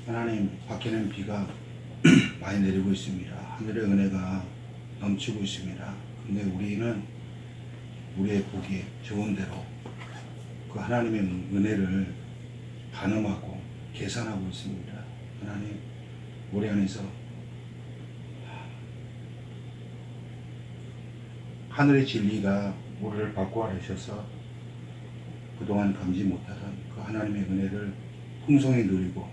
하나님, 밖에는 비가 많이 내리고 있습니다. 하늘의 은혜가 넘치고 있습니다. 근데 우리는 우리의 보기에 좋은 대로 그 하나님의 은혜를 가늠하고 계산하고 있습니다. 하나님, 우리 안에서 하늘의 진리가 우리를 바꾸어 내셔서 그동안 감지 못하던 그 하나님의 은혜를 풍성히 누리고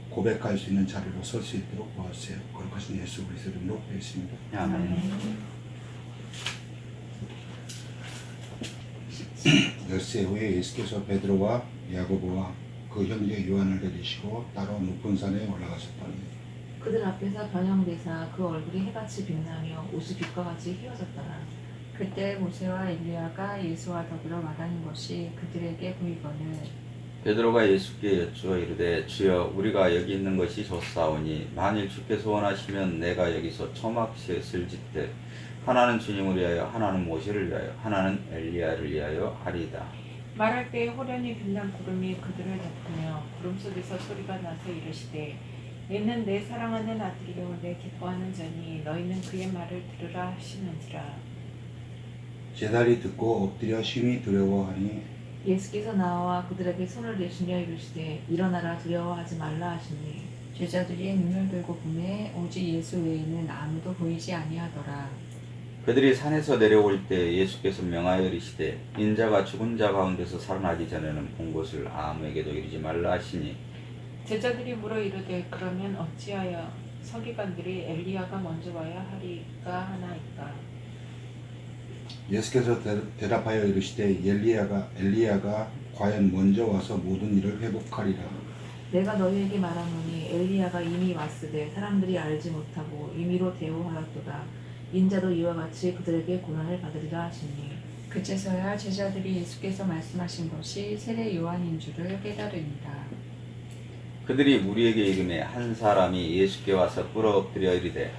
고백할 수 있는 자리로 설 수 있도록 도와주세요. 거룩하신 예수 그리스도 이름으로 기도했습니다. 아멘. 10세 후에 예수께서 베드로와 야고보와 그 형제 요한을 데리시고 따로 높은 산에 올라가셨더니 그들 앞에서 변형되사 그 얼굴이 해같이 빛나며 옷이 빛과 같이 휘어졌더라. 그때 모세와 엘리야가 예수와 더불어 말하는 것이 그들에게 보이거늘 베드로가 예수께 여쭈어 이르되 주여 우리가 여기 있는 것이 좋사오니 만일 주께서 원하시면 내가 여기서 초막셋을 짓되 하나는 주님을 위하여 하나는 모세를 위하여 하나는 엘리야를 위하여 하리이다. 말할 때에 호련히 빛난 구름이 그들을 덮으며 구름 속에서 소리가 나서 이르시되 얘는 내 사랑하는 아들이요 내 기뻐하는 자니 너희는 그의 말을 들으라 하시는지라. 제자리 듣고 엎드려 심히 두려워하니 예수께서 나와 그들에게 손을 대시며 이르시되 일어나라 두려워하지 말라 하시니 제자들이 눈을 들고 보매 오직 예수 외에는 아무도 보이지 아니하더라. 그들이 산에서 내려올 때 예수께서 명하여 이르시되 인자가 죽은 자 가운데서 살아나기 전에는 본 것을 아무에게도 이르지 말라 하시니 제자들이 물어 이르되 그러면 어찌하여 서기관들이 엘리야가 먼저 와야 하리까 하나이까. 예수께서 대답하여 이르시되 엘리야가 과연 먼저 와서 모든 일을 회복하리라. 내가 너희에게 말하노니 엘리야가 이미 왔으되 사람들이 알지 못하고 임의로 대우하였도다. 인자도 이와 같이 그들에게 고난을 받으리라 하시니 그제서야 제자들이 예수께서 말씀하신 것이 세례 요한인 줄을 깨달으니라. 그들이 무리에게 이르매 한 사람이 예수께 와서 꿇어 엎드려 이르되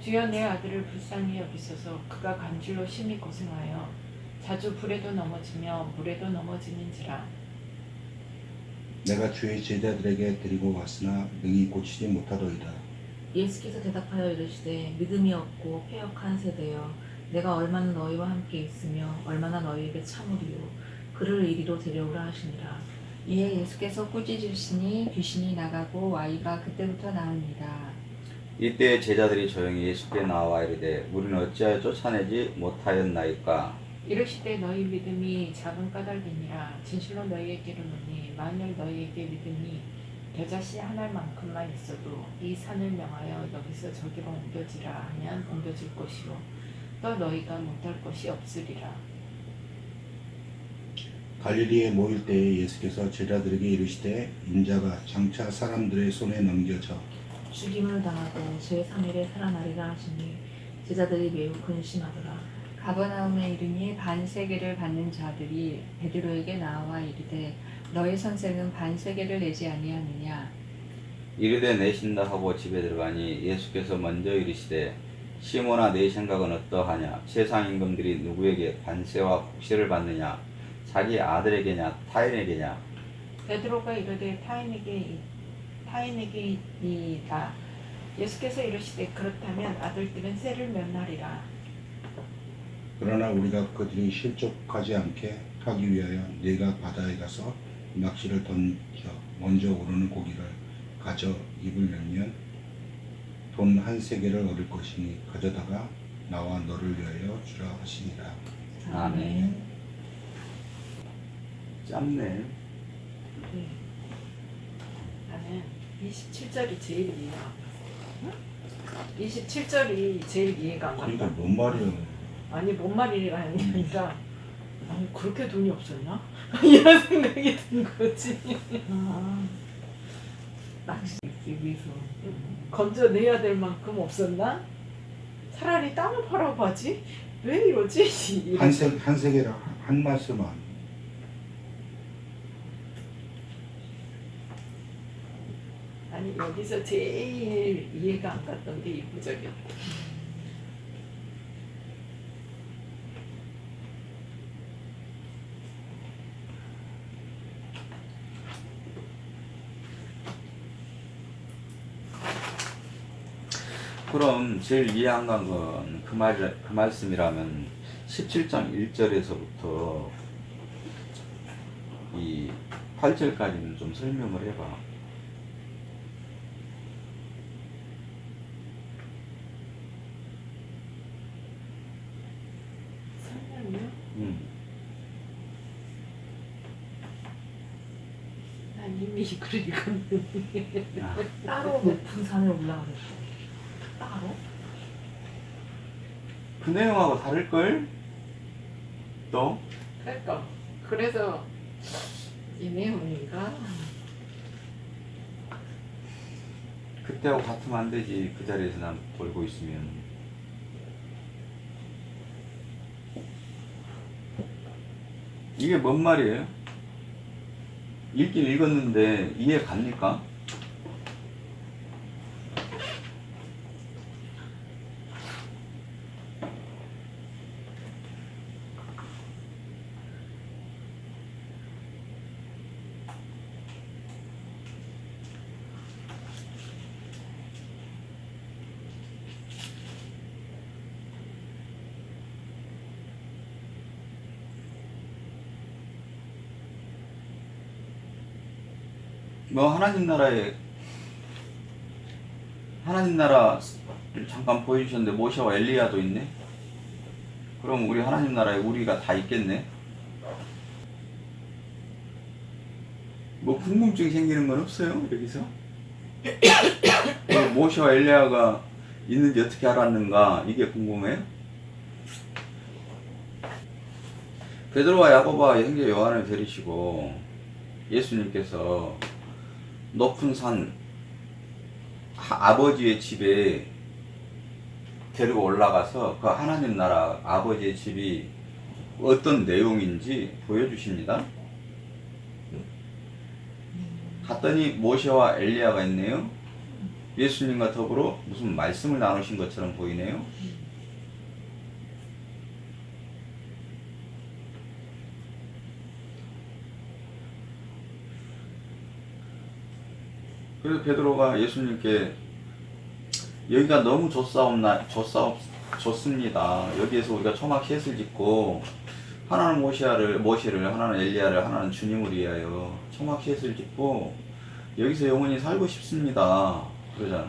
주여 내 아들을 불쌍히 여기소서. 그가 간질로 심히 고생하여 자주 불에도 넘어지며 물에도 넘어지는지라. 내가 주의 제자들에게 데리고 왔으나 능히 고치지 못하더이다. 예수께서 대답하여 이르시되 믿음이 없고 패역한 세대여 내가 얼마나 너희와 함께 있으며 얼마나 너희에게 참으리요 그를 이리로 데려오라 하시니라. 이에 예수께서 꾸짖으시니 귀신이 나가고 아이가 그때부터 나으니라. 이때 제자들이 조용히 예수께 나와 이르되 우리는 어찌하여 쫓아내지 못하였나이까. 이르시되 너희 믿음이 작은 까닭이니라. 진실로 너희에게 이르노니 만일 너희에게 믿음이 겨자씨 한 알만큼만 있어도 이 산을 명하여 여기서 저기로 옮겨지라 하면 옮겨질 것이요 또 너희가 못할 것이 없으리라. 갈릴리에 모일 때에 예수께서 제자들에게 이르시되 인자가 장차 사람들의 손에 넘겨져 죽임을 당하고 제3일에 살아나리라 하시니 제자들이 매우 근심하더라. 가버나움에 이르니 반세계를 받는 자들이 베드로에게 나와 이르되 너희 선생은 반세계를 내지 아니하느냐. 이르되 내신다 하고 집에 들어가니 예수께서 먼저 이르시되 시몬아 내 생각은 어떠하냐. 세상 임금들이 누구에게 반세와 복시를 받느냐. 자기 아들에게냐 타인에게냐. 베드로가 이르되 타인에게이다. 예수께서 이르시되 그렇다면 아들들은 세를 면하리라. 그러나 우리가 그들이 실족하지 않게 하기 위하여 네가 바다에 가서 낚시를 던져 먼저 오르는 고기를 가져 입을 열면 돈 한 세겔을 얻을 것이니 가져다가 나와 너를 위하여 주라 하시니라. 아멘. 짧네. 네. 나는 27절이 제일 이해가 안 갔어. 27절이 제일 이해가 안 그러니까 갔다. 뭔 말이야. 아니 뭔 말이가 아니라 아니 그렇게 돈이 없었나? 이런 생각이 든 거지. 낚시 있기 위해서 건져내야 될 만큼 없었나? 차라리 땅을 팔아고 하지? 왜 이러지? 한 세겔 한 말씀만. 아니 여기서 제일 이해가 안 갔던 게 이 구절이었다. 그럼 제일 이해 안 간 건 그 말씀이라면 17장 1절에서부터 이 8절까지는 좀 설명을 해봐. 설명요? 난 이미 글을 읽었는데. 따로 높은 산에 올라가겠대. 따로? 그 내용하고 다를걸? 또? 그러니까 그래서 이 내용인가? 그때하고 같으면 안 되지. 그 자리에서 난 돌고 있으면. 이게 뭔 말이에요? 읽긴 읽었는데 이해 갑니까? 뭐 하나님 나라를 잠깐 보여주셨는데 모세와 엘리야도 있네. 그럼 우리 하나님 나라에 우리가 다 있겠네. 뭐 궁금증이 생기는 건 없어요 여기서? 모세와 엘리야가 있는지 어떻게 알았는가 이게 궁금해요? 베드로와 야고보와 형제 요한을 데리시고 예수님께서 높은 산 아버지의 집에 데리고 올라가서 그 하나님 나라 아버지의 집이 어떤 내용인지 보여주십니다. 갔더니 모세와 엘리야가 있네요. 예수님과 더불어 무슨 말씀을 나누신 것처럼 보이네요. 그래서 베드로가 예수님께 여기가 너무 좋습니다. 여기에서 우리가 초막 셋을 짓고 하나는 모세를 하나는 엘리야를 하나는 주님을 위하여 초막 셋을 짓고 여기서 영원히 살고 싶습니다. 그러잖아.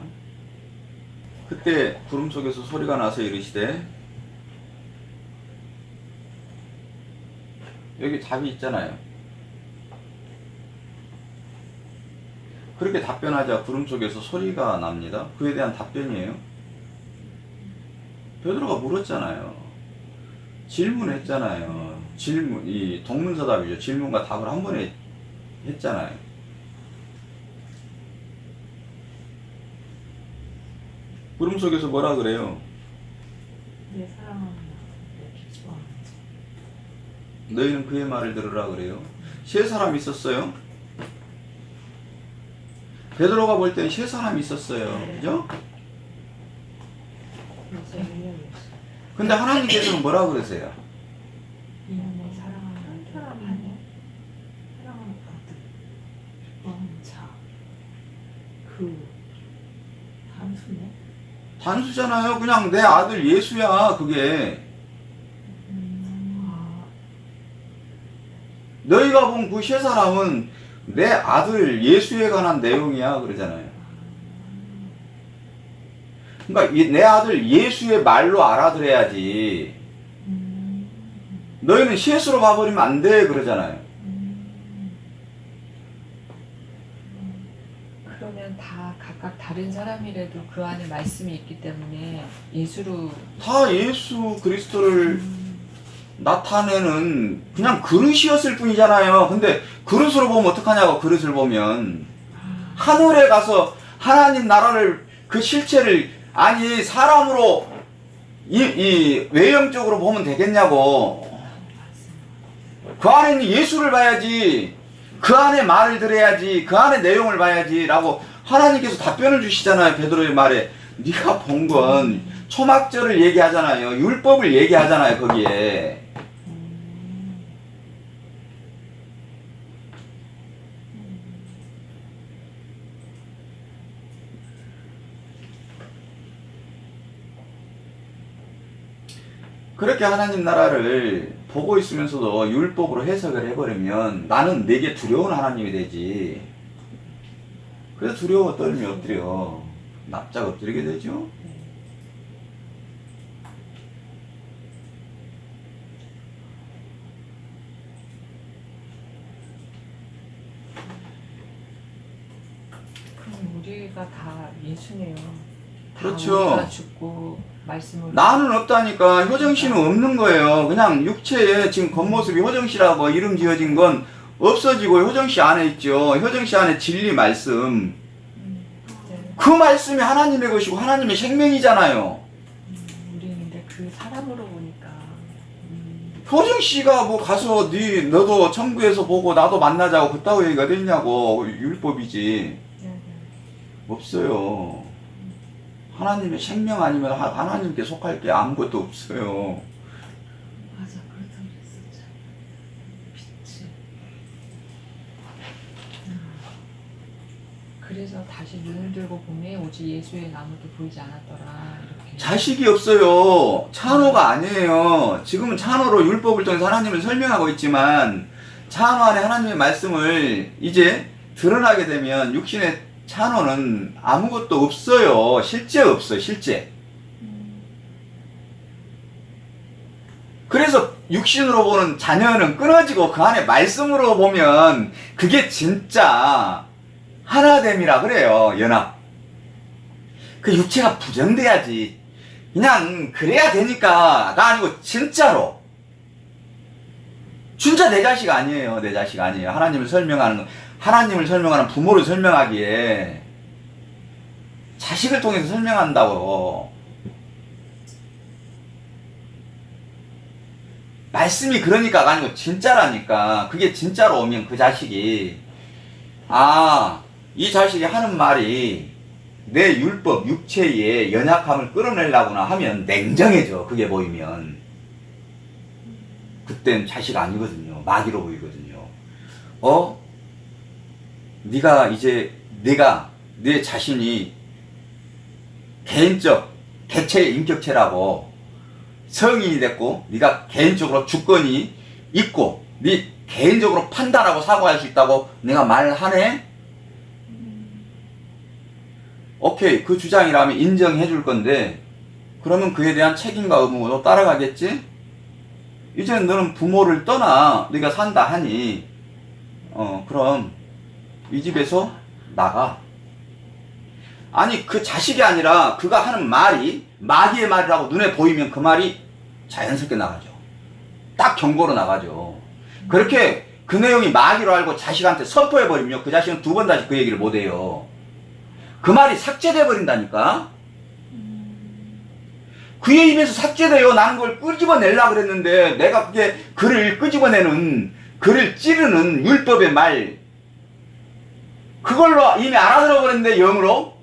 그때 구름 속에서 소리가 나서 이르시되 여기 답이 있잖아요. 그렇게 답변하자 구름 속에서 소리가 납니다. 그에 대한 답변이에요. 베드로가 물었잖아요. 질문했잖아요. 이 동문서답이죠. 질문과 답을 한 번에 했잖아요. 구름 속에서 뭐라 그래요? 내 사랑하는 내 기뻐하는 자. 너희는 그의 말을 들으라 그래요. 세 사람이 있었어요. 베드로가 볼 때는 세 사람이 있었어요. 그죠? 그래서 인연이었어. 근데 하나님께서는 뭐라 그러세요? 내 사랑하는 사람이 아니야? 사랑하는 아들, 기뻐하는 자. 그 단수네. 단수잖아요. 그냥 내 아들 예수야. 그게 너희가 본 그 세 사람은 내 아들 예수에 관한 내용이야. 그러잖아요. 그러니까 내 아들 예수의 말로 알아들어야지. 너희는 셋으로 봐버리면 안 돼. 그러잖아요. 그러면 다 각각 다른 사람이라도 그 안에 말씀이 있기 때문에 예수로 다 예수 그리스도를 나타내는 그냥 그릇이었을 뿐이잖아요. 근데 그릇으로 보면 어떡하냐고. 그릇을 보면 하늘에 가서 하나님 나라를 그 실체를 아니 사람으로 이 외형적으로 보면 되겠냐고. 그 안에는 예수를 봐야지. 그 안에 말을 들어야지. 그 안에 내용을 봐야지 라고 하나님께서 답변을 주시잖아요. 베드로의 말에. 네가 본 건 초막절을 얘기하잖아요. 율법을 얘기하잖아요. 거기에. 그렇게 하나님 나라를 보고 있으면서도 율법으로 해석을 해버리면 나는 내게 두려운 하나님이 되지. 그래서 두려워 떨며 엎드려 납작 엎드리게 되죠. 그럼 우리가 다 인수네요. 다 그렇죠. 우리가 죽고 말씀을 나는 없다니까. 효정씨는 없는 거예요. 그냥 육체에 지금 겉모습이 효정씨라고 이름 지어진 건 없어지고 효정씨 안에 있죠. 효정씨 안에 진리 말씀. 네. 그 말씀이 하나님의 것이고 하나님의 생명이잖아요. 우리는 근데 그 사람으로 보니까 효정씨가 뭐 가서 너도 천국에서 보고 나도 만나자고 그따위 얘기가 됐냐고. 율법이지. 없어요. 하나님의 생명 아니면 하나님께 속할 게 아무것도 없어요. 맞아, 그렇다 그랬었죠. 빛이. 그래서 다시 눈을 들고 보니 오직 예수의 나무도 보이지 않았더라 이렇게. 자식이 없어요. 찬호가 아니에요. 지금은 찬호로 율법을 통해서 하나님을 설명하고 있지만 찬호 안에 하나님의 말씀을 이제 드러나게 되면 육신의 찬호는 아무것도 없어요. 실제 없어요. 실제. 그래서 육신으로 보는 자녀는 끊어지고 그 안에 말씀으로 보면 그게 진짜 하나됨이라 그래요. 연합. 그 육체가 부정돼야지. 그냥 그래야 되니까가 아니고 진짜로. 진짜 내 자식 아니에요. 내 자식 아니에요. 하나님을 설명하는 부모를 설명하기에 자식을 통해서 설명한다고. 말씀이 그러니까가 아니고 진짜라니까. 그게 진짜로 오면 그 자식이 이 자식이 하는 말이 내 율법 육체의 연약함을 끌어내려구나 하면 냉정해져. 그게 보이면 그땐 자식 아니거든요. 마귀로 보이거든요. 네가 이제 내 자신이 개인적 개체의 인격체라고 성인이 됐고 네가 개인적으로 주권이 있고 네 개인적으로 판단하고 사고할 수 있다고 내가 말하네? 오케이, 그 주장이라면 인정해 줄 건데 그러면 그에 대한 책임과 의무도 따라가겠지? 이제는 너는 부모를 떠나 네가 산다 하니 그럼 이 집에서 나가. 아니 그 자식이 아니라 그가 하는 말이 마귀의 말이라고 눈에 보이면 그 말이 자연스럽게 나가죠. 딱 경고로 나가죠. 그렇게 그 내용이 마귀로 알고 자식한테 선포해버리면 그 자식은 두 번 다시 그 얘기를 못해요. 그 말이 삭제돼 버린다니까. 그의 입에서 삭제돼요. 나는 그걸 끄집어내려고 그랬는데 내가 그게 글을 끄집어내는 글을 찌르는 율법의 말 그걸로 이미 알아들어 버렸는데 영으로.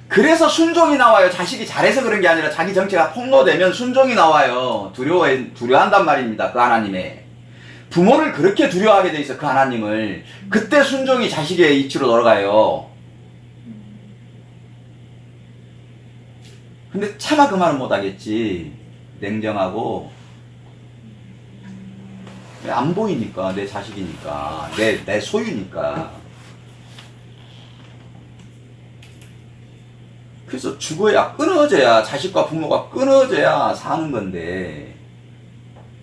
그래서 순종이 나와요. 자식이 잘해서 그런 게 아니라 자기 정체가 폭로되면 순종이 나와요. 두려워한단 말입니다. 그 하나님의. 부모를 그렇게 두려워하게 돼 있어. 그 하나님을. 그때 순종이 자식의 이치로 돌아가요. 근데 차마 그 말은 못하겠지. 냉정하고 안 보이니까. 내 자식이니까. 내 소유니까. 그래서 죽어야 끊어져야 자식과 부모가 끊어져야 사는 건데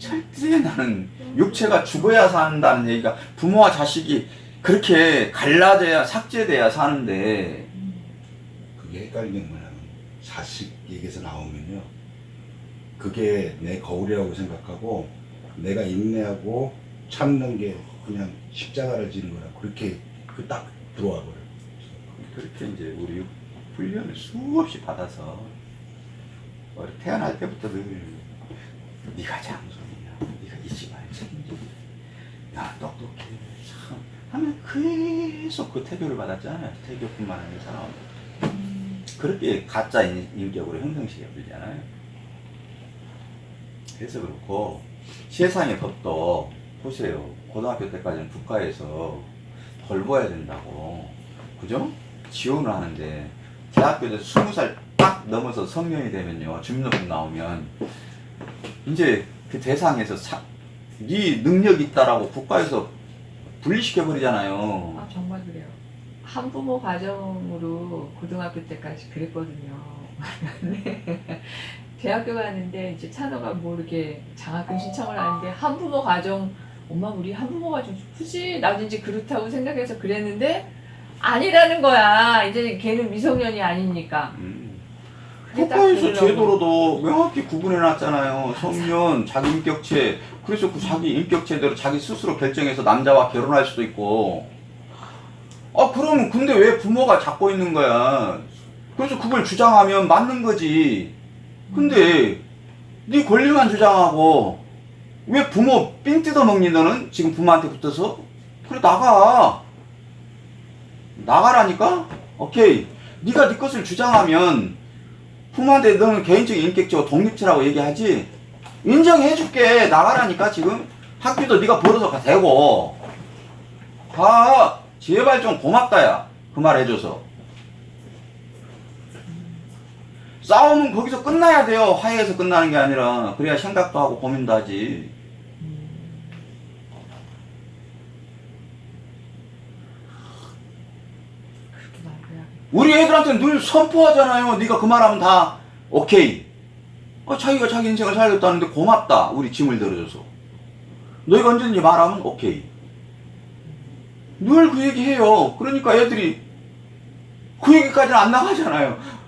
절대 나는 육체가 죽어야 산다는 얘기가 부모와 자식이 그렇게 갈라져야 삭제돼야 사는데 그게 헷갈리는 거냐면 자식 얘기에서 나오면요 그게 내 거울이라고 생각하고 내가 인내하고 참는 게 그냥 십자가를 지는 거라 그렇게 딱 들어와 버려요. 그렇게 이제 우리 훈련을 수없이 받아서 태어날 때부터 늘 네가 장손이야, 네가 이 집안의 책임지야, 야 똑똑해 참 하면 계속 그 태교를 받았잖아요. 태교뿐만 아니라 그렇게 가짜 인격으로 형성시켜 버리잖아요. 그래서 그렇고 세상의 법도 보세요. 고등학교 때까지는 국가에서 벌 보야 된다고, 그죠? 지원을 하는데 대학교 때 20살 딱 넘어서 성년이 되면요, 주민등록 나오면 이제 그 대상에서 네 능력 있다라고 국가에서 분리시켜 버리잖아요. 아, 정말 그래요. 한부모 가정으로 고등학교 때까지 그랬거든요. 근데 대학교 가는데 이제 찬호가 모르게 장학금 신청을 하는데 한부모 가정, 엄마 우리 한부모 가정 굳이 나도 이제 그렇다고 생각해서 그랬는데 아니라는 거야. 이제 걔는 미성년이 아니니까. 그게 딱 국가에서 그러려고. 제도로도 명확히 구분해 놨잖아요. 성년, 자기 인격체. 그래서 그 자기 인격체대로 자기 스스로 결정해서 남자와 결혼할 수도 있고. 아, 그럼 근데 왜 부모가 잡고 있는 거야? 그래서 그걸 주장하면 맞는 거지. 근데 네 권리만 주장하고 왜 부모 삥 뜯어먹니 너는? 지금 부모한테 붙어서? 그래, 나가라니까? 오케이. 네가 네 것을 주장하면 부모한테 너는 개인적인 인격체와 독립체라고 얘기하지? 인정해줄게. 나가라니까. 지금 학교도 네가 벌어서 되고. 제발 좀 고맙다 야. 그 말 해줘서. 싸움은 거기서 끝나야 돼요. 화해해서 끝나는 게 아니라. 그래야 생각도 하고 고민도 하지. 그렇게 말해야 우리 애들한테는 늘 선포하잖아요. 네가 그 말하면 다 오케이. 자기가 자기 인생을 살겠다는데 고맙다. 우리 짐을 들어줘서. 너희가 언제든지 말하면 오케이. 늘 그 얘기 해요. 그러니까 애들이 그 얘기까지는 안 나가잖아요.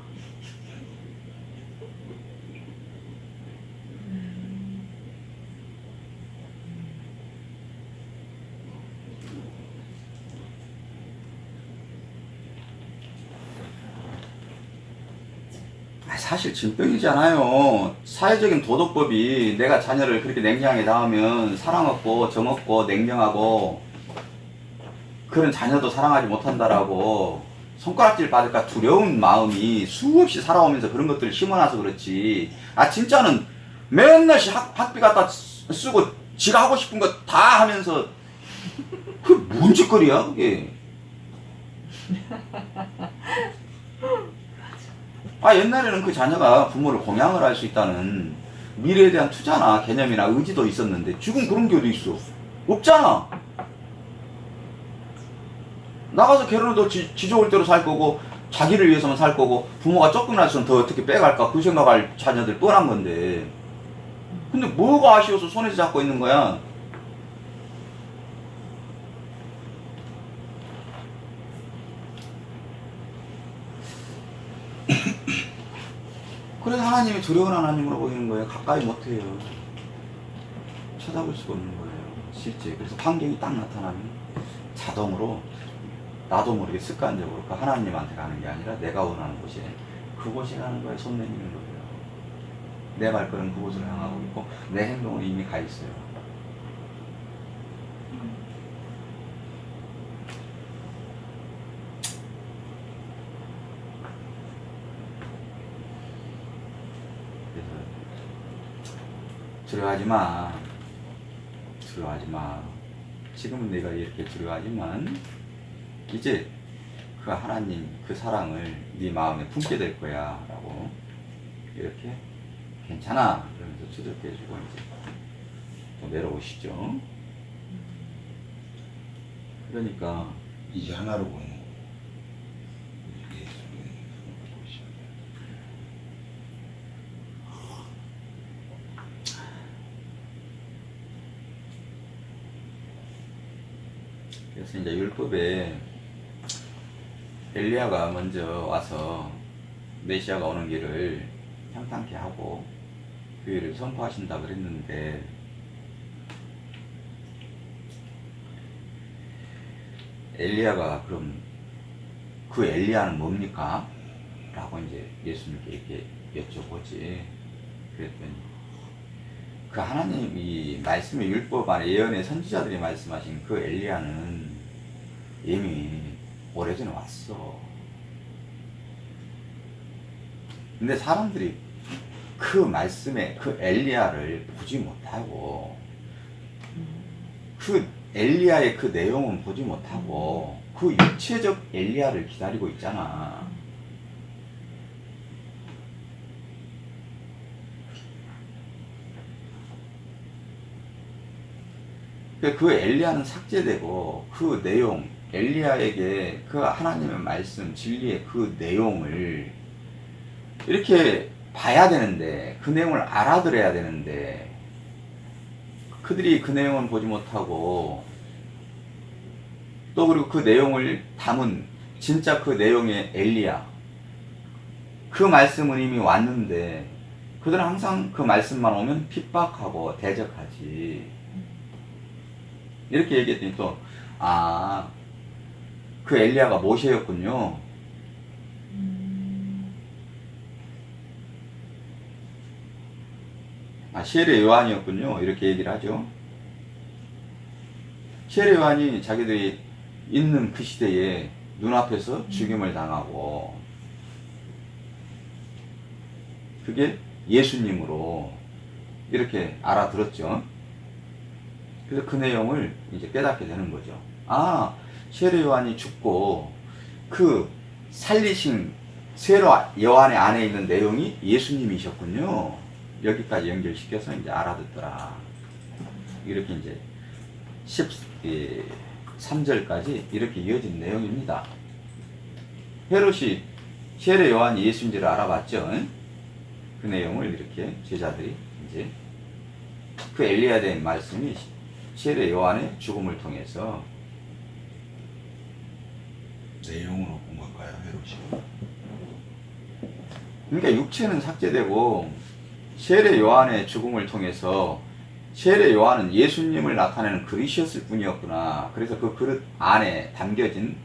사실 진병이잖아요. 사회적인 도덕법이 내가 자녀를 그렇게 냉정하게 낳으면 사랑 없고 정 없고 냉정하고 그런 자녀도 사랑하지 못한다라고 손가락질 받을까 두려운 마음이 수없이 살아오면서 그런 것들을 심어놔서 그렇지. 진짜는 맨날 학비 갖다 쓰고 지가 하고 싶은 거 다 하면서 그게 뭔 짓거리야 그게. 옛날에는 그 자녀가 부모를 공양을 할 수 있다는 미래에 대한 투자나 개념이나 의지도 있었는데 지금 그런 게 어디 있어? 없잖아. 나가서 결혼해도 지 좋을 대로 살 거고 자기를 위해서만 살 거고 부모가 조금 날수는 더 어떻게 빼갈까 그 생각할 자녀들 뻔한 건데 근데 뭐가 아쉬워서 손에서 잡고 있는 거야? 그래서 하나님이 두려운 하나님으로 보이는 거예요. 가까이 못해요. 쳐다볼 수가 없는 거예요. 실제. 그래서 환경이 딱 나타나면 자동으로 나도 모르게 습관적으로 그 하나님한테 가는 게 아니라 내가 원하는 곳에 그곳에 가는 거에 손 내미는 거예요. 내 발걸음 그곳을 향하고 있고 내 행동은 이미 가 있어요. 두려워하지 마. 두려워하지 마. 지금은 내가 이렇게 두려워하지만 이제 그 하나님 그 사랑을 네 마음에 품게 될 거야 라고 이렇게 괜찮아 그러면서 추적해 주고 이제 또 내려오시죠. 그러니까 이제 하나로 보는 거. 그래서 이제 율법에 엘리야가 먼저 와서 메시아가 오는 길을 평탄케 하고 그 일을 선포하신다 그랬는데 엘리야가 그럼 그 엘리야는 뭡니까? 라고 이제 예수님께 이렇게 여쭤보지. 그랬더니 그 하나님이 말씀의 율법 안에 예언의 선지자들이 말씀하신 그 엘리야는 이미 오래전에 왔어. 근데 사람들이 그 말씀에 그 엘리야를 보지 못하고 그 엘리야의 그 내용은 보지 못하고 그 육체적 엘리야를 기다리고 있잖아. 그 엘리야는 삭제되고 그 내용, 엘리야에게 그 하나님의 말씀, 진리의 그 내용을 이렇게 봐야 되는데, 그 내용을 알아들어야 되는데, 그들이 그 내용을 보지 못하고, 또 그리고 그 내용을 담은 진짜 그 내용의 엘리야, 그 말씀은 이미 왔는데, 그들은 항상 그 말씀만 오면 핍박하고 대적하지. 이렇게 얘기했더니 또, 아, 그 엘리야가 모세였군요. 아, 시엘의 요한이었군요. 이렇게 얘기를 하죠. 시엘의 요한이 자기들이 있는 그 시대에 눈앞에서 죽임을 당하고, 그게 예수님으로 이렇게 알아들었죠. 그래서 그 내용을 이제 깨닫게 되는 거죠. 아, 시엘의 요한이 죽고 그 살리신 세례 요한의 안에 있는 내용이 예수님이셨군요. 여기까지 연결시켜서 이제 알아듣더라. 이렇게 이제 13절까지 이렇게 이어진 내용입니다. 헤롯이 시엘의 요한이 예수인지를 알아봤죠. 그 내용을 이렇게 제자들이 이제 그 엘리야에 대한 말씀이 시엘의 요한의 죽음을 통해서 내용으로 본 걸까요, 헤롯이? 그러니까 육체는 삭제되고 시엘의 요한의 죽음을 통해서 시엘의 요한은 예수님을 나타내는 그릇이었을 뿐이었구나. 그래서 그 그릇 안에 담겨진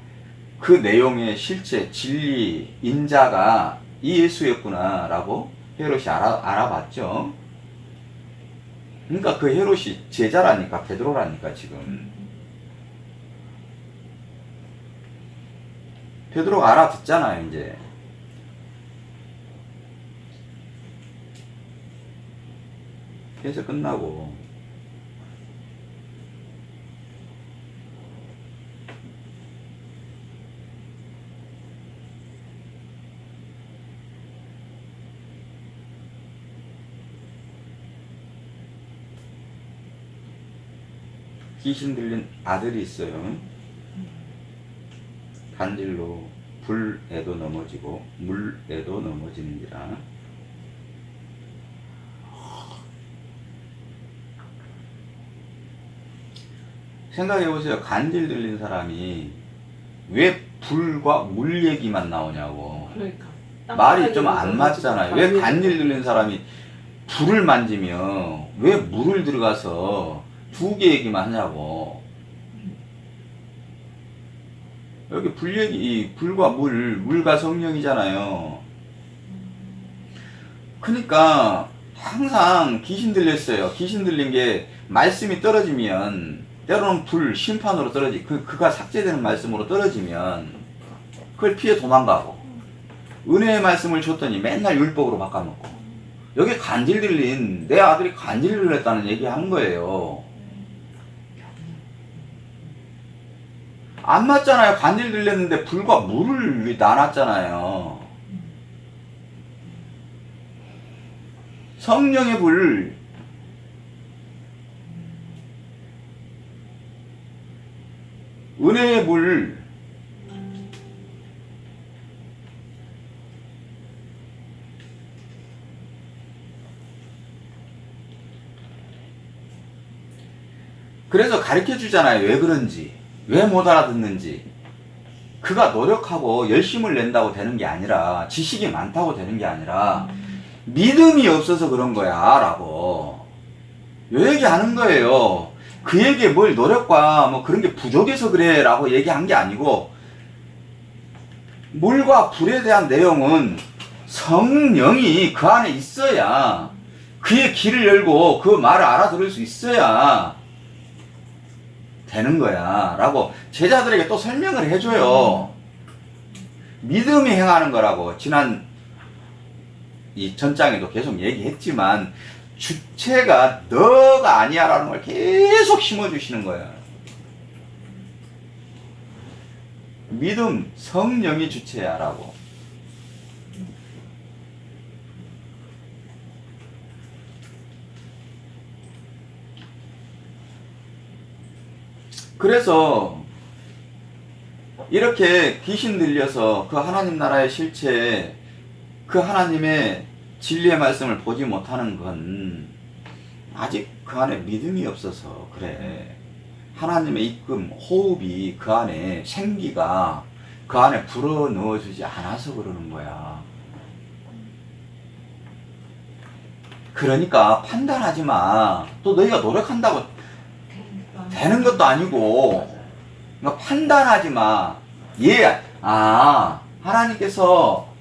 그 내용의 실체, 진리, 인자가 이 예수였구나 라고 헤롯이 알아봤죠. 그러니까 그 헤롯이 제자라니까, 베드로라니까 지금. 베드로가 알아듣잖아요 이제. 그래서 끝나고 귀신 들린 아들이 있어요. 간질로 불에도 넘어지고 물에도 넘어지는지라. 생각해보세요. 간질 들린 사람이 왜 불과 물 얘기만 나오냐고. 그러니까 말이 좀 안 맞잖아요. 왜 간질 들린 사람이 불을 만지며 왜 물을 들어가서 두 개 얘기만 하냐고. 여기 불 얘기, 이 불과 물과 성령이잖아요. 그러니까 항상 귀신 들렸어요. 귀신 들린 게 말씀이 떨어지면 때로는 불, 심판으로 그가 삭제되는 말씀으로 떨어지면 그걸 피해 도망가고, 은혜의 말씀을 줬더니 맨날 율법으로 바꿔놓고, 여기 간질 들린, 내 아들이 간질 들렸다는 얘기 하는 거예요. 안 맞잖아요. 간질 들렸는데 불과 물을 나눴잖아요. 성령의 불, 은혜의 불, 그래서 가르쳐 주잖아요. 왜 그런지, 왜 못 알아듣는지. 그가 노력하고 열심을 낸다고 되는 게 아니라, 지식이 많다고 되는 게 아니라 믿음이 없어서 그런 거야 라고 요 얘기하는 거예요. 그에게 뭘 노력과 뭐 그런 게 부족해서 그래 라고 얘기한 게 아니고, 물과 불에 대한 내용은 성령이 그 안에 있어야, 그의 귀를 열고 그 말을 알아들을 수 있어야 되는 거야 라고 제자들에게 또 설명을 해줘요. 믿음이 행하는 거라고. 지난 이 전장에도 계속 얘기했지만 주체가 너가 아니야 라는 걸 계속 심어주시는 거야. 믿음, 성령이 주체야 라고. 그래서 이렇게 귀신 들려서 그 하나님 나라의 실체, 그 하나님의 진리의 말씀을 보지 못하는 건 아직 그 안에 믿음이 없어서 그래. 하나님의 이끔, 호흡이 그 안에, 생기가 그 안에 불어 넣어주지 않아서 그러는 거야. 그러니까 판단하지 마. 또 너희가 노력한다고 되는 것도 아니고, 그러니까 판단하지 마. 하나님께서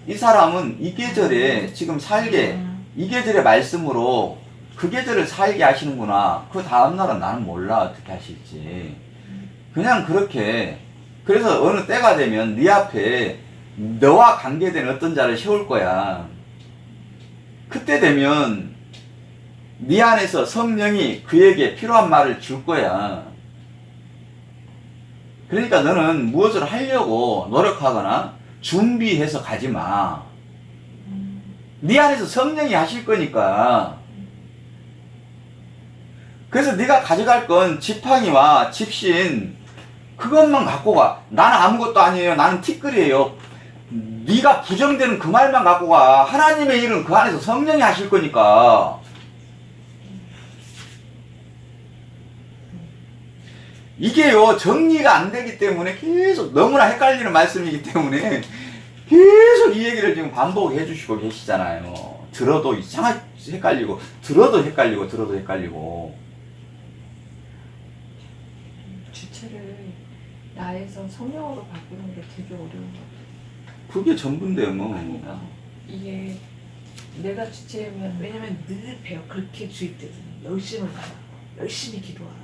이 사람은 이 계절에 지금 살게, 이 계절의 말씀으로 그 계절을 살게 하시는구나. 그 다음날은 나는 몰라 어떻게 하실지. 그냥 그렇게. 그래서 어느 때가 되면 네 앞에 너와 관계된 어떤 자를 세울 거야. 그때 되면 네 안에서 성령이 그에게 필요한 말을 줄 거야. 그러니까 너는 무엇을 하려고 노력하거나 준비해서 가지 마. 네 안에서 성령이 하실 거니까. 그래서 네가 가져갈 건 지팡이와 집신 그것만 갖고 가. 나는 아무것도 아니에요. 나는 티끌이에요. 네가 부정되는 그 말만 갖고 가. 하나님의 일은 그 안에서 성령이 하실 거니까. 이게요, 정리가 안 되기 때문에 계속 너무나 헷갈리는 말씀이기 때문에 계속 이 얘기를 지금 반복해 주시고 계시잖아요. 들어도 이상하게 헷갈리고, 들어도 헷갈리고, 들어도 헷갈리고. 주체를 나에서 성령으로 바꾸는 게 되게 어려운 것 같아요. 그게 전부인데요, 뭐. 이게 내가 주체면 왜냐면 늘 배워. 그렇게 주입되잖아. 열심을 가라. 열심히 기도하라.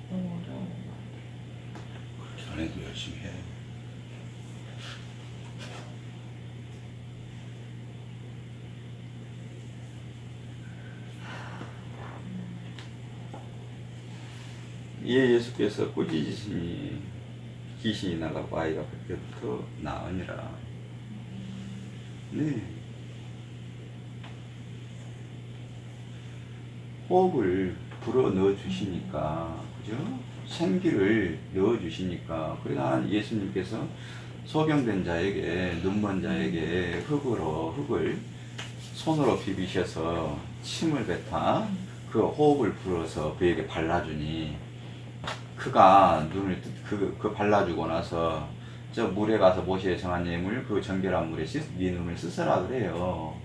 너무 어려운 것 같아요. 전에도 열심히 해. 이에 예수께서 꾸짖으시니 귀신이 나가고 아이가 그때부터 나으니라. 네. 호흡을 불어 넣어 주시니까, 그죠? 생기를 넣어 주시니까. 그래서 하나님 예수님께서 소경된 자에게, 눈먼 자에게 흙을 손으로 비비셔서 침을 뱉어 그 호흡을 불어서 그에게 발라주니, 그가 눈을 그 발라주고 나서 저 물에 가서 모세에 정한 예물 그 정결한 물에 네 눈을 씻으라 그래요.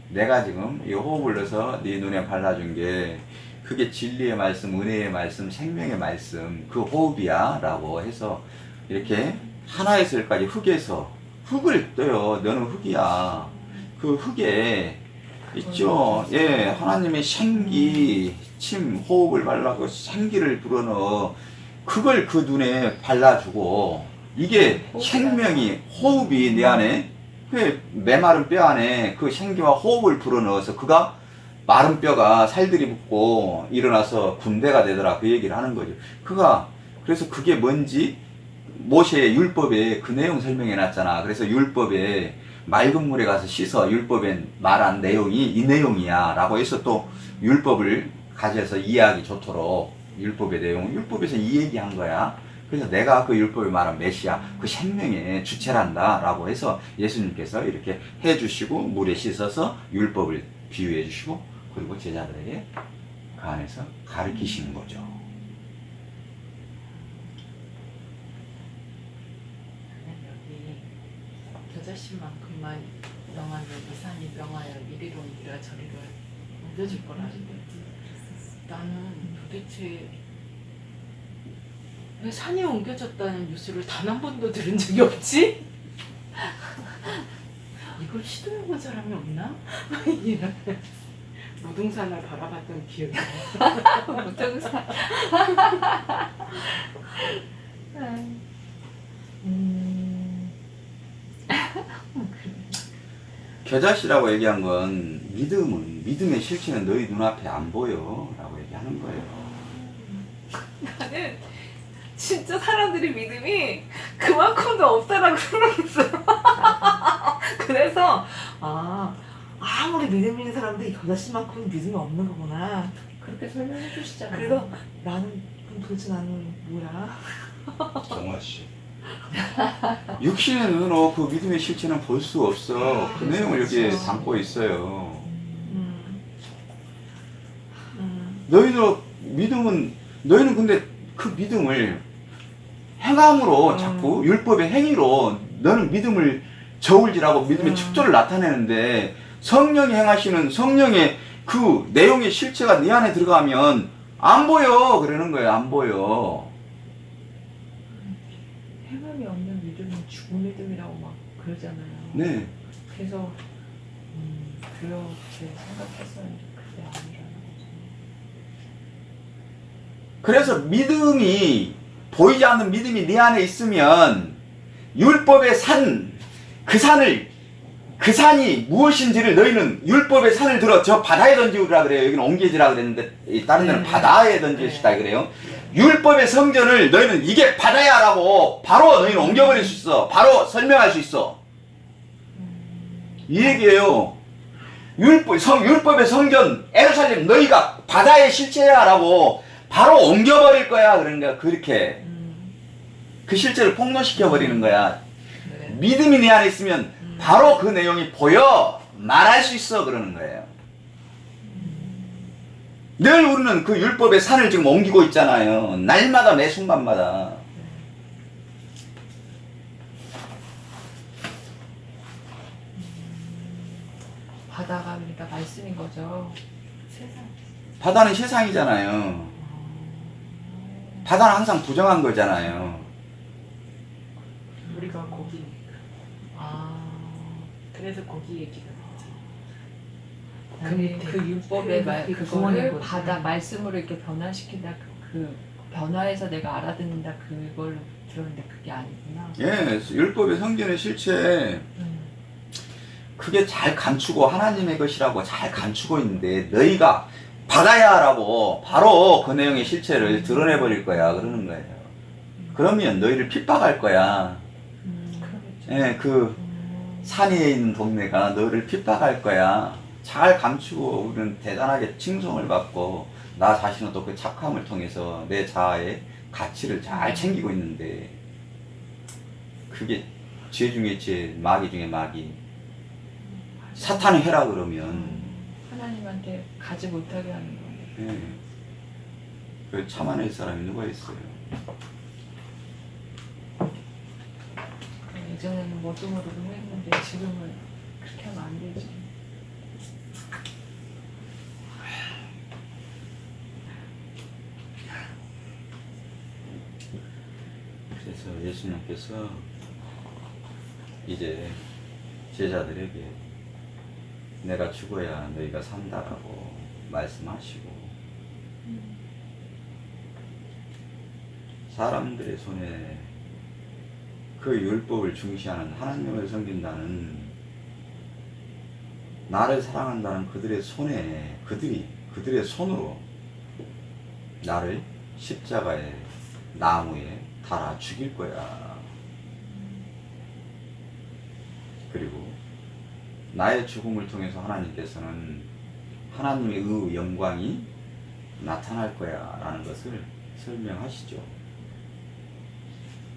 내가 지금 이 호흡을 넣어서 네 눈에 발라준 게 그게 진리의 말씀, 은혜의 말씀, 생명의 말씀, 그 호흡이야 라고 해서 이렇게 하나에서 열까지 흙에서 흙을 떠요. 너는 흙이야. 그 흙에 있죠. 예, 하나님의 생기, 침, 호흡을 발라고 생기를 불어넣어 그걸 그 눈에 발라주고, 이게 생명이, 호흡이 내 안에, 그 메마른 뼈 안에 그 생기와 호흡을 불어넣어서 그가 마른 뼈가 살들이 붙고 일어나서 군대가 되더라. 그 얘기를 하는 거죠. 그래서 그게 뭔지 모세의 율법에 그 내용 설명해 놨잖아. 그래서 율법에 맑은 물에 가서 씻어 율법에 말한 내용이 이 내용이야 라고 해서 또 율법을 가져서 이해하기 좋도록 율법의 내용, 율법에서 이 얘기한 거야. 그래서 내가 그 율법에 말한 메시아, 그 생명의 주체란다 라고 해서 예수님께서 이렇게 해주시고 물에 씻어서 율법을 비유해 주시고 그리고 제자들에게 그 안에서 가르치시는 거죠. 여기 겨자씨만큼만 명하면 이 산이 명하여 이리로 옮기라 저리로 옮겨질 거라는데, 나는 도대체 왜 산이 옮겨졌다는 뉴스를 단 한 번도 들은 적이 없지? 이걸 시도해본 사람이 없나? 이런 무등산을 바라봤던 기억이 나. 무등산. 겨자씨라고 얘기한 건 믿음의 실체는 너희 눈앞에 안 보여 라고 얘기하는 거예요. 나는 진짜 사람들이 믿음이 그만큼도 없다라고 생각했어요. 그래서 아무리 믿음 있는 사람도 이 겨자씨만큼은 믿음이 없는 거구나. 그렇게 설명해 주시잖아요. 그래서 나는 그럼 도대체 나는 뭐야? 정화 씨. 육신의 눈으로 그 믿음의 실체는 볼 수 없어. 그 내용을 여기에 그렇죠. 담고 있어요. 음. 너희는 근데 그 믿음을 행함으로 자꾸 율법의 행위로 너는 믿음을 저울질하고 믿음의 축조를 나타내는데 성령이 행하시는 성령의 그 내용의 실체가 네 안에 들어가면 안 보여. 그러는 거예요. 안 보여. 행함이 없는 믿음은 죽은 믿음이라고 막 그러잖아요. 네. 그래서 그렇게 생각했었는데 그게 아니라는 거죠. 그래서 믿음이 보이지 않는 믿음이 네 안에 있으면 율법의 그 산이 무엇인지를 너희는 율법의 산을 들어 저 바다에 던지우라 그래요. 여기는 옮기지라 그랬는데 다른 데는 네. 바다에 던지시다 그래요. 율법의 성전을 너희는 이게 바다야 라고 바로 너희는 옮겨버릴 수 있어. 바로 설명할 수 있어. 이 얘기예요. 율법의 성전 예루살렘 너희가 바다의 실체야 라고 바로 옮겨버릴 거야. 그러는 거야. 그렇게 그 실체를 폭로시켜 버리는 거야. 네. 믿음이 내 안에 있으면 바로 그 내용이 보여 말할 수 있어. 그러는 거예요. 늘 우리는 그 율법의 산을 지금 옮기고 있잖아요. 날마다 매 순간마다. 바다가 그러니까 말씀인 거죠. 세상. 바다는 세상이잖아요. 바다는 항상 부정한 거잖아요. 우리가 고기니까. 아, 그래서 고기 얘기가 나오죠. 그 율법의 말 그 그거를 구원이거든요. 바다 말씀으로 이렇게 변화시킨다. 그 변화해서 내가 알아듣는다. 그걸 들었는데 그게 아니구나. 예, 율법의 성전의 실체 그게 잘 감추고 하나님의 것이라고 잘 감추고 있는데 너희가 받아야 라고 바로 그 내용의 실체를 드러내버릴 거야. 그러는 거예요. 그러면 너희를 핍박할 거야. 그러겠죠. 예, 그 산위에 있는 동네가 너를 핍박할 거야. 잘 감추고 우리는 대단하게 칭송을 받고 나 자신은 또 그 착함을 통해서 내 자아의 가치를 잘 챙기고 있는데 그게 죄 중에 죄, 마귀 중에 마귀. 사탄이 해라 그러면 하나님한테 가지 못하게 하는 거예요. 예, 그 참아낼 사람이 누가 있어요? 예전에는 뭐도 모르고 했는데 지금은 그렇게 하면 안 되지. 그래서 예수님께서 이제 제자들에게 내가 죽어야 너희가 산다라고 말씀하시고 사람들의 손에 그 율법을 중시하는 하나님을 섬긴다는 나를 사랑한다는 그들의 손에 그들의 손으로 나를 십자가에 나무에 달아 죽일 거야. 그리고 나의 죽음을 통해서 하나님께서는 하나님의 의 영광이 나타날 거야 라는 것을 설명하시죠.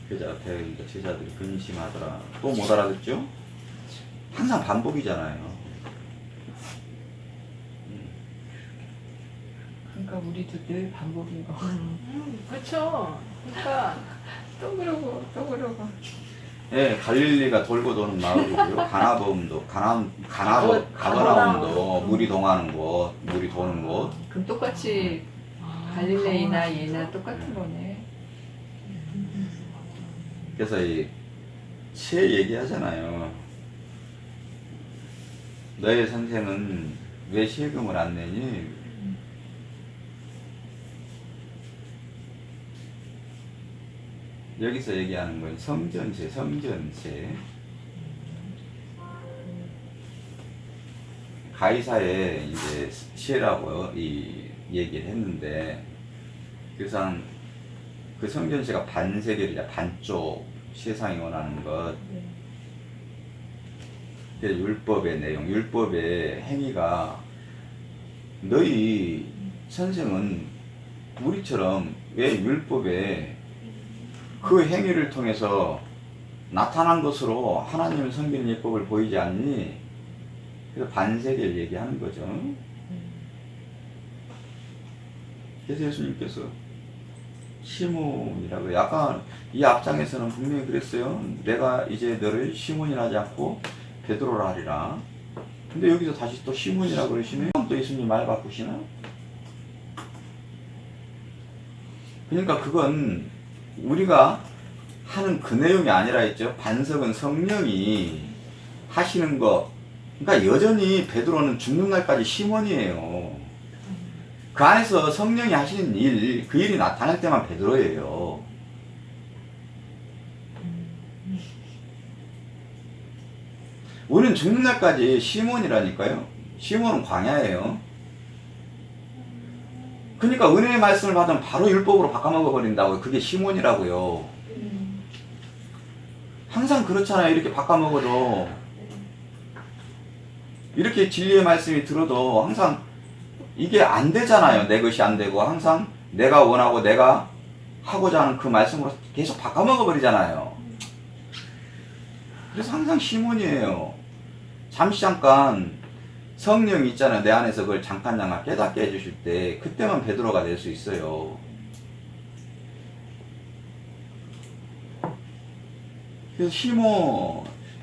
그래서 앞에 제자들이 근심하더라. 또 못 알아듣죠? 항상 반복이잖아요. 그러니까 우리도 늘 반복인 거. 그렇죠. 그러니까 또 그러고 또 그러고. 예, 갈릴리가 돌고 도는 마을이고요. 가버나움도 가버나움. 물이 동하는 곳, 물이 도는 곳. 그럼 똑같이 갈릴레이나 얘나 똑같은 거네. 그래서 새 얘기하잖아요. 너의 선생은 왜 세금을 안 내니? 여기서 얘기하는 건 성전세. 가이사에 이제 시라고 이 얘기를 했는데, 그래서 그 성전세가 반세겔이자 반쪽 세상이 원하는 것. 율법의 내용, 율법의 행위가 너희 선생은 우리처럼 왜 율법에 그 행위를 통해서 나타난 것으로 하나님을 섬기는 율법을 보이지 않니? 그래서 반세계를 얘기하는 거죠. 그래서 예수님께서 시몬이라고 약간 이 앞장에서는 분명히 그랬어요. 내가 이제 너를 시몬이라 하지 않고 베드로라 하리라. 근데 여기서 다시 또 시몬이라고 그러시네. 또 예수님 말 바꾸시나? 그러니까 그건 우리가 하는 그 내용이 아니라 했죠. 반석은 성령이 하시는 거. 그러니까 여전히 베드로는 죽는 날까지 시몬이에요. 그 안에서 성령이 하시는 일, 그 일이 나타날 때만 베드로예요. 우리는 죽는 날까지 시몬이라니까요. 시몬은 광야예요. 그러니까 은혜의 말씀을 받으면 바로 율법으로 바꿔먹어 버린다고요. 그게 시몬이라고요. 항상 그렇잖아요. 이렇게 바꿔먹어도 이렇게 진리의 말씀이 들어도 항상 이게 안 되잖아요. 내 것이 안 되고 항상 내가 원하고 내가 하고자 하는 그 말씀으로 계속 바꿔먹어 버리잖아요. 그래서 항상 시몬이에요. 잠시 잠깐 성령이 있잖아요. 내 안에서 그걸 잠깐 깨닫게 해주실 때 그때만 베드로가 될 수 있어요. 그래서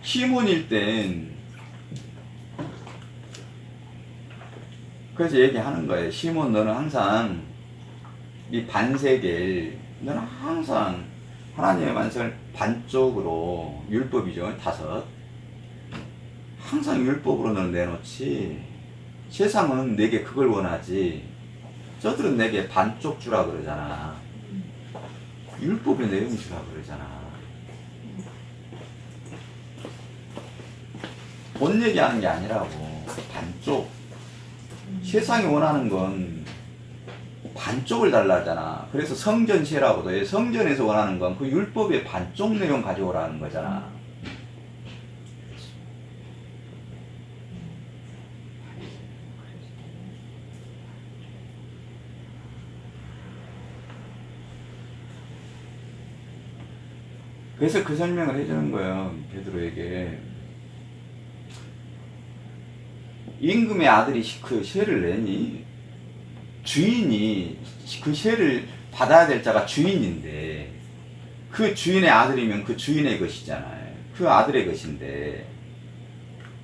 시몬일 땐 그래서 얘기하는 거예요. 시몬 너는 항상 이 반세계를 너는 항상 하나님의 말씀을 반쪽으로 율법이죠. 5 항상 율법으로 너는 내놓지. 세상은 내게 그걸 원하지. 저들은 내게 반쪽 주라 그러잖아. 율법의 내용 주라 그러잖아. 본 얘기하는 게 아니라고. 반쪽. 세상이 원하는 건 반쪽을 달라잖아. 그래서 성전세라고도 해. 성전에서 원하는 건 그 율법의 반쪽 내용 가져오라는 거잖아. 그래서 그 설명을 해주는 거예요. 베드로에게. 임금의 아들이 그 세를 내니 주인이 그 세를 받아야 될 자가 주인인데 그 주인의 아들이면 그 주인의 것이잖아요. 그 아들의 것인데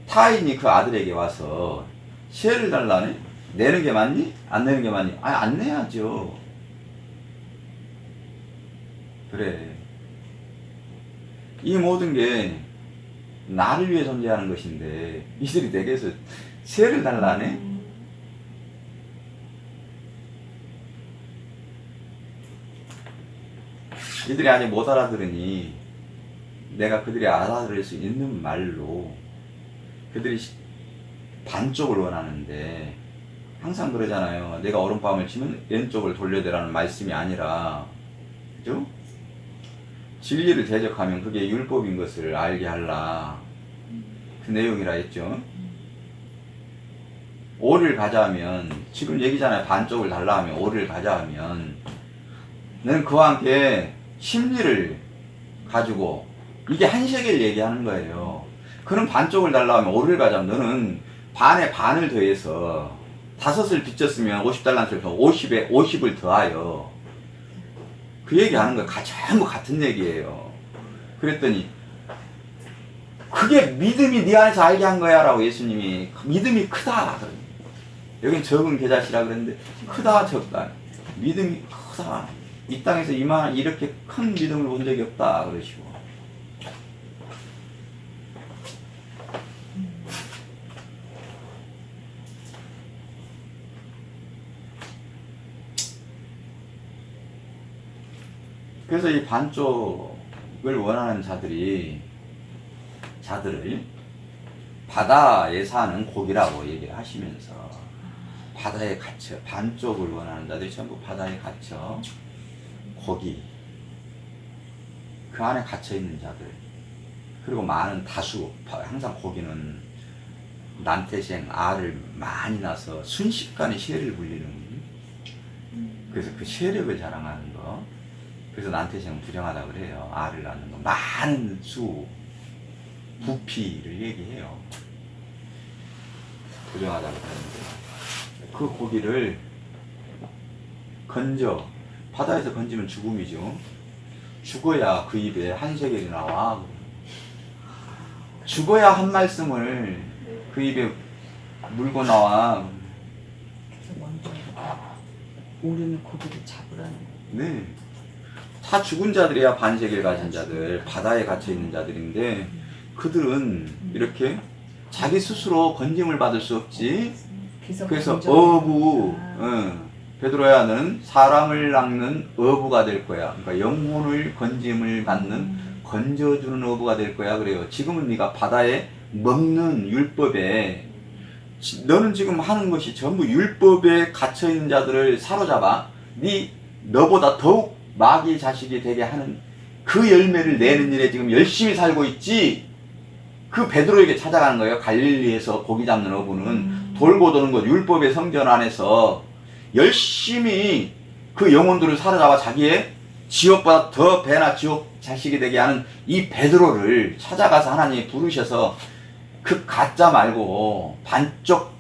타인이 그 아들에게 와서 세를 달라네? 내는 게 맞니? 안 내는 게 맞니? 아니 안 내야죠. 그래. 이 모든 게 나를 위해 존재하는 것인데 이들이 내게서 세를 달라네? 이들이 아직 못 알아들으니 내가 그들이 알아들을 수 있는 말로 그들이 반쪽을 원하는데 항상 그러잖아요. 내가 오른밤을 치면 왼쪽을 돌려대라는 말씀이 아니라 그죠? 진리를 대적하면 그게 율법인 것을 알게 하라. 그 내용이라 했죠. 오를 가자 하면 지금 얘기잖아요. 반쪽을 달라 하면 오를 가자 하면 너는 그와 함께 심리를 가지고 이게 한 세계를 얘기하는 거예요. 그럼 반쪽을 달라 하면 오를 가자 하면 너는 반에 반을 더해서 5을 빚졌으면 50달란트를 더 50을 더하여 그 얘기하는 거 전부 같은 얘기예요. 그랬더니 그게 믿음이 네 안에서 알게 한 거야 라고 예수님이 믿음이 크다. 여긴 적은 계자시라 그랬는데 크다 적다. 믿음이 크다. 이 땅에서 이렇게 큰 믿음을 본 적이 없다 그러시고. 그래서 이 반쪽을 원하는 자들을 바다에 사는 고기라고 얘기를 하시면서 바다에 갇혀 반쪽을 원하는 자들이 전부 바다에 갇혀 고기 그 안에 갇혀 있는 자들 그리고 많은 다수 항상 고기는 난태생 알을 많이 낳아서 순식간에 시해를 불리는 그래서 그 세력을 자랑하는 거. 그래서 난태성은 부정하다 그래요. 알을 낳는 거. 많은 수, 부피를 얘기해요. 부정하다 그러는데. 그 고기를 건져. 바다에서 건지면 죽음이죠. 죽어야 그 입에 한 세겔이 나와. 죽어야 한 말씀을 그 입에 물고 나와. 그래서 먼저 오르는 고기를 잡으라는 거. 네. 다 죽은 자들이야. 반세계를 가진 자들, 바다에 갇혀 있는 자들인데 그들은 이렇게 자기 스스로 건짐을 받을 수 없지. 그래서 어부, 베드로야 너는 사람을 낚는 어부가 될 거야. 그러니까 영혼을 건짐을 받는 건져주는 어부가 될 거야. 그래요. 지금은 네가 바다에 먹는 율법에 너는 지금 하는 것이 전부 율법에 갇혀 있는 자들을 사로잡아 너보다 더욱 마귀의 자식이 되게 하는 그 열매를 내는 일에 지금 열심히 살고 있지. 그 베드로에게 찾아가는 거예요. 갈릴리에서 고기 잡는 어부는 돌고 도는 것 율법의 성전 안에서 열심히 그 영혼들을 사로잡아 자기의 지옥보다 더 배나 지옥 자식이 되게 하는 이 베드로를 찾아가서 하나님이 부르셔서 그 가짜 말고 반쪽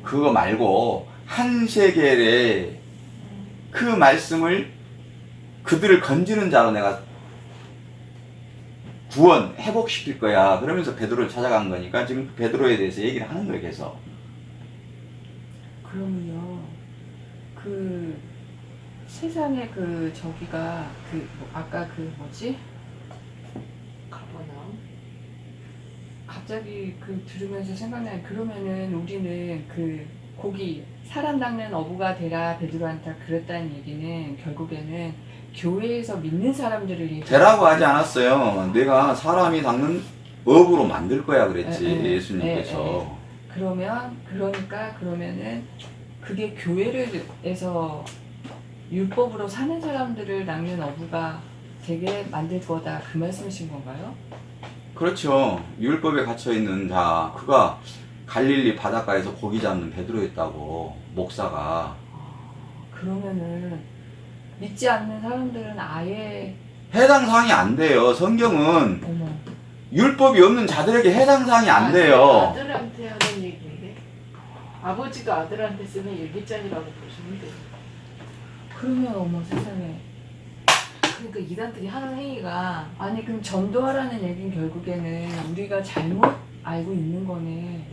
그거 말고 한 세겔의 그 말씀을 그들을 건지는 자로 내가 구원, 회복시킬 거야. 그러면서 베드로를 찾아간 거니까 지금 베드로에 대해서 얘기를 하는 거예요, 계속. 그러면요, 그 세상에 그 저기가 아까 그 뭐지? 가버나움. 갑자기 그 들으면서 생각나요. 그러면은 우리는 그 고기 사람 낚는 어부가 되라 베드로한테 그랬다는 얘기는 결국에는 교회에서 믿는 사람들을 얘기하는 되라고 하지 않았어요. 내가 사람이 닦는 업으로 만들 거야 그랬지, 예수님께서. 그러면은 그게 교회에서 율법으로 사는 사람들을 낚는 어부가 되게 만들 거다 그 말씀이신 건가요? 그렇죠. 율법에 갇혀 있는 자, 그가 갈릴리 바닷가에서 고기 잡는 베드로였다고, 목사가. 그러면은 믿지 않는 사람들은 아예 해당 사항이 안 돼요. 성경은 어머 율법이 없는 자들에게 해당 사항이 안 돼요. 아들한테 하는 얘기인데 아버지가 아들한테 쓰는 일기장이라고 보시면 돼요. 그러면 어머 세상에 그러니까 이단들이 하는 행위가 아니 그럼 전도하라는 얘기는 결국에는 우리가 잘못 알고 있는 거네.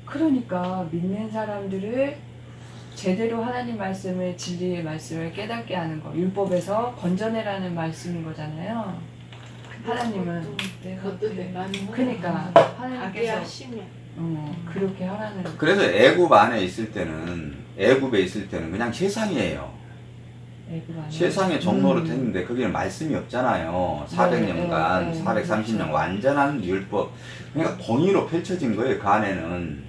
그러니까 믿는 사람들을 제대로 하나님 말씀을 진리의 말씀을 깨닫게 하는 거 율법에서 건져내라는 말씀인 거잖아요. 하나님은 그것도 내가 하는 거야. 그러니까 하게 하나님께서 하시면 그렇게 하라는 그래서 애굽 안에 있을 때는, 애굽에 있을 때는 그냥 세상이에요. 애굽 안에. 세상의 종로를 했는데 거기는 말씀이 없잖아요. 400년간, 네, 430년 그렇죠. 완전한 율법. 그러니까 공의로 펼쳐진 거예요, 그 안에는.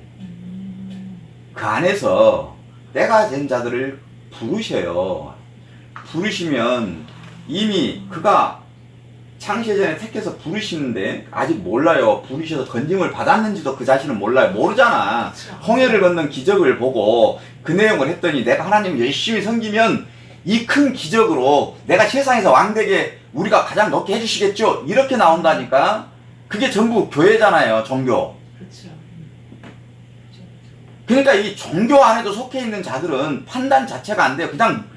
그 안에서 때가 된 자들을 부르셔요. 부르시면 이미 그가 창세전에 택해서 부르시는데 아직 몰라요. 부르셔서 건짐을 받았는지도 그 자신은 몰라요. 모르잖아. 홍해를 건넌 기적을 보고 그 내용을 했더니 내가 하나님을 열심히 섬기면 이 큰 기적으로 내가 세상에서 왕되게 우리가 가장 높게 해주시겠죠? 이렇게 나온다니까. 그게 전부 교회잖아요. 종교. 그렇죠. 그러니까 이 종교 안에도 속해 있는 자들은 판단 자체가 안 돼요. 그냥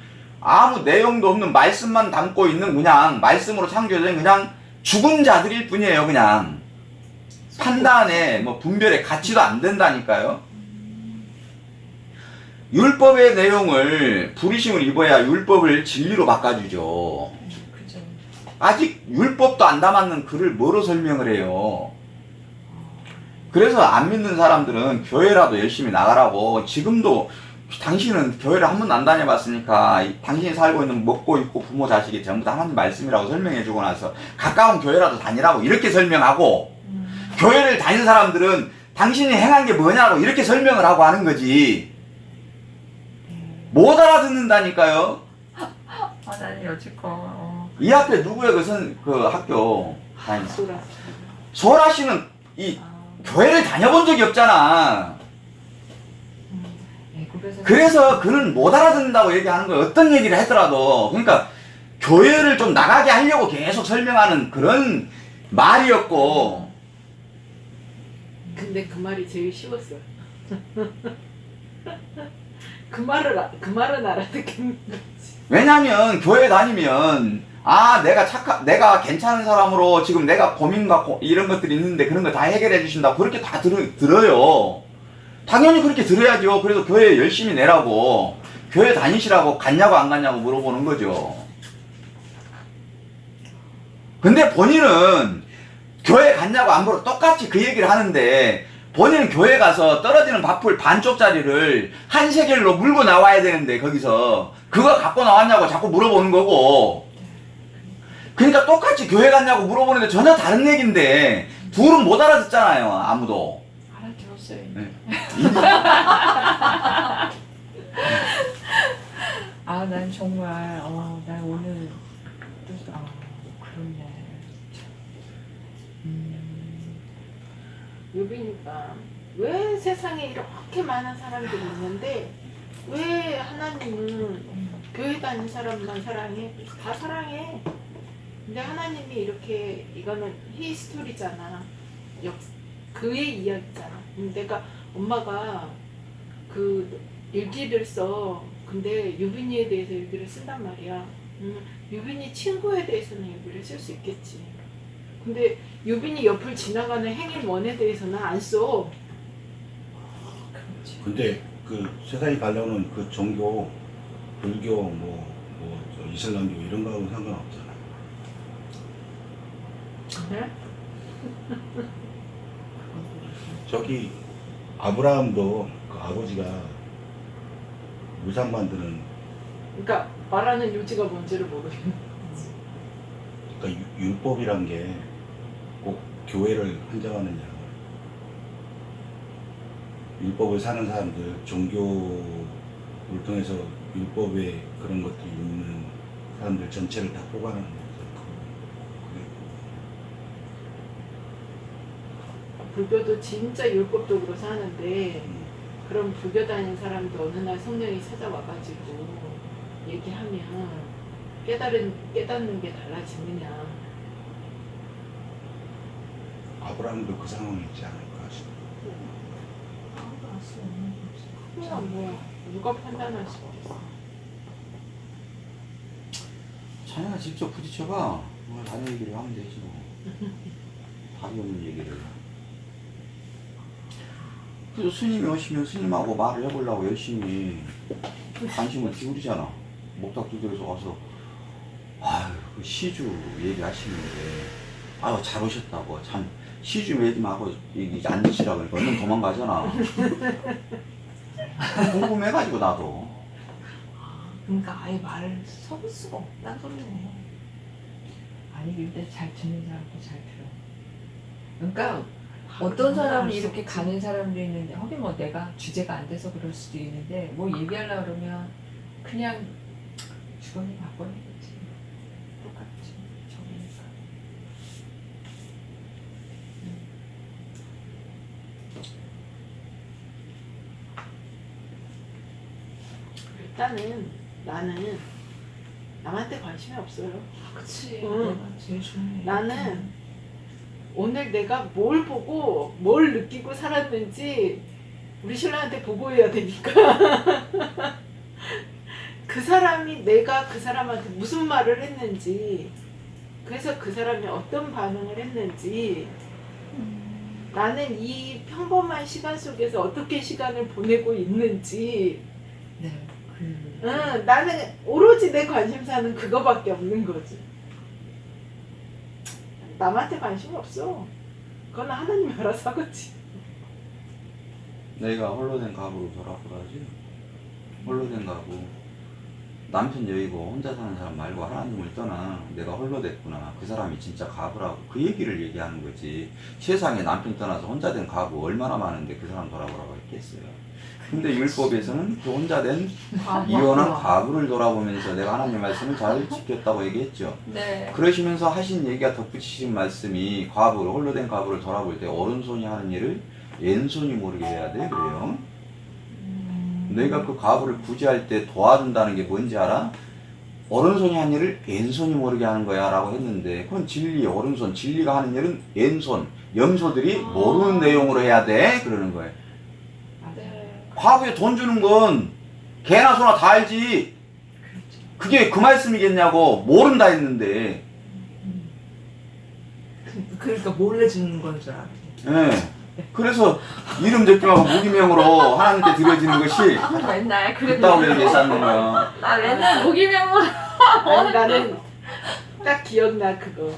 아무 내용도 없는 말씀만 담고 있는 그냥 말씀으로 창조된 그냥 죽은 자들일 뿐이에요. 그냥 판단에 뭐 분별에 가치도 안 된다니까요. 율법의 내용을 부르심을 입어야 율법을 진리로 바꿔주죠. 그죠. 아직 율법도 안 담았는 글을 뭐로 설명을 해요. 그래서 안 믿는 사람들은 교회라도 열심히 나가라고. 지금도 당신은 교회를 한 번도 안 다녀봤으니까 당신이 살고 있는 먹고 입고 부모 자식이 전부 다 하나님 말씀이라고 설명해주고 나서 가까운 교회라도 다니라고 이렇게 설명하고, 교회를 다니는 사람들은 당신이 행한 게 뭐냐고 이렇게 설명을 하고 하는 거지. 못 알아듣는다니까요. 하나님 여지껏 이 앞에 누구야 그 학교 다니는 소라. 소라 씨는 이 교회를 다녀본 적이 없잖아. 애굽 그래서 그는 못 알아듣는다고 얘기하는 거예요. 어떤 얘기를 하더라도. 그러니까 교회를 좀 나가게 하려고 계속 설명하는 그런 말이었고. 근데 그 말이 제일 쉬웠어요. 그 말은 알아듣겠는 거지. 왜냐면 교회 다니면 내가 괜찮은 사람으로 지금 내가 고민과 이런 것들이 있는데 그런 거 다 해결해 주신다고 그렇게 다 들어요. 당연히 그렇게 들어야죠. 그래서 교회 열심히 내라고, 교회 다니시라고, 갔냐고 안 갔냐고 물어보는 거죠. 근데 본인은 교회 갔냐고 안 물어 똑같이 그 얘기를 하는데, 본인은 교회 가서 떨어지는 밥풀 반쪽짜리를 한 세겔로 물고 나와야 되는데 거기서 그거 갖고 나왔냐고 자꾸 물어보는 거고. 그러니까 똑같이 교회 갔냐고 물어보는데 전혀 다른 얘기인데 둘은 못 알아듣잖아요. 아무도. 알아들었어요. 네. 아, 난 정말, 난 오늘, 그렇네. 유비니까 왜 세상에 이렇게 많은 사람들이 있는데 왜 하나님은 교회 다니는 사람만 사랑해? 다 사랑해. 근데 하나님이 이렇게, 이거는 히스토리잖아. 그의 이야기잖아. 내가 엄마가 그 일기를 써. 근데 유빈이에 대해서 일기를 쓴단 말이야. 유빈이 친구에 대해서는 일기를 쓸 수 있겠지. 근데 유빈이 옆을 지나가는 행인원에 대해서는 안 써. 근데 그 세상에 가려는 그 종교, 불교, 저 이슬람교 이런 거하고는 상관없잖아. 네? 저기 아브라함도 그 아버지가 우상 만드는, 그러니까 말하는 요지가 뭔지를 모르겠네. 그러니까 율법이란 게 꼭 교회를 한정하느냐. 율법을 사는 사람들, 종교를 통해서 율법에 그런 것들이 있는 사람들 전체를 다 포괄하는 거죠. 불교도 진짜 율법적으로 사는데, 그럼 불교 다니는 사람도 어느 날 성령이 찾아와가지고 얘기하면 깨닫는 게 달라지느냐. 아브라함도 그 상황이 있지 않을까 싶어. 그냥 뭐 누가 판단할 수 없어. 자네가 직접 부딪혀봐. 오늘 다른 얘기를 하면 되지 뭐. 답이 없는 얘기를. 그래서 스님이 오시면 스님하고 말을 해보려고 열심히 관심을 기울이잖아. 목탁 두드려서 와서 그 시주 얘기하시는데 잘 오셨다고. 참 시주 매짐하고 얘기 앉으시라고 그러니까 얼른 도망가잖아. 궁금해가지고 나도. 그러니까 아예 말을 섞을 수가 없다는 소리네. 아니, 근데 잘 듣는 사람도 잘 들어. 그러니까 어떤 사람은 이렇게 가는 사람도 있는데, 하긴 뭐 내가 주제가 안 돼서 그럴 수도 있는데, 뭐 얘기하려고 그러면 그냥 주거니 받거니겠지. 똑같지. 저기니까. 일단은 나는 남한테 관심이 없어요. 그치. 응. 내가 제일 중요해. 나는 오늘 내가 뭘 보고 뭘 느끼고 살았는지 우리 신랑한테 보고해야 되니까. 그 사람이, 내가 그 사람한테 무슨 말을 했는지, 그래서 그 사람이 어떤 반응을 했는지, 나는 이 평범한 시간 속에서 어떻게 시간을 보내고 있는지, 네. 나는 오로지 내 관심사는 그거밖에 없는 거지. 남한테 관심이 없어. 그건 하나님이 알아서 하겠지. 내가 홀로 된 가부로 돌아보라지. 홀로 된 가부. 남편 여의고 혼자 사는 사람 말고 하나님을 떠나 내가 홀로 됐구나. 그 사람이 진짜 가부라고. 그 얘기를 얘기하는 거지. 세상에 남편 떠나서 혼자 된 가부 얼마나 많은데 그 사람 돌아보라고 했겠어요. 근데 율법에서는 그 혼자 된 이혼한 가부를 돌아보면서 내가 하나님 말씀을 잘 지켰다고 얘기했죠. 네. 그러시면서 하신 얘기가 덧붙이신 말씀이 가부를, 홀로 된 가부를 돌아볼 때 오른손이 하는 일을 왼손이 모르게 해야 돼. 그래요. 너희가 그 과부를 구제할 때 도와준다는 게 뭔지 알아? 오른손이 한 일을 왼손이 모르게 하는 거야 라고 했는데 그건 진리, 오른손, 진리가 하는 일은 왼손, 염소들이 모르는 내용으로 해야 돼 그러는 거예요. 맞아요. 과부에 돈 주는 건 개나 소나 다 알지. 그게 그 말씀이겠냐고. 모른다 했는데. 그러니까 몰래 주는 건 줄 알아. 예. 그래서 이름 적기하고 무기명으로 하나님께 드려지는 것이 맨날 그따구로 여기에 쌓는 거야. 나 맨날 무기명으로. 아니 나는 딱 기억나 그거.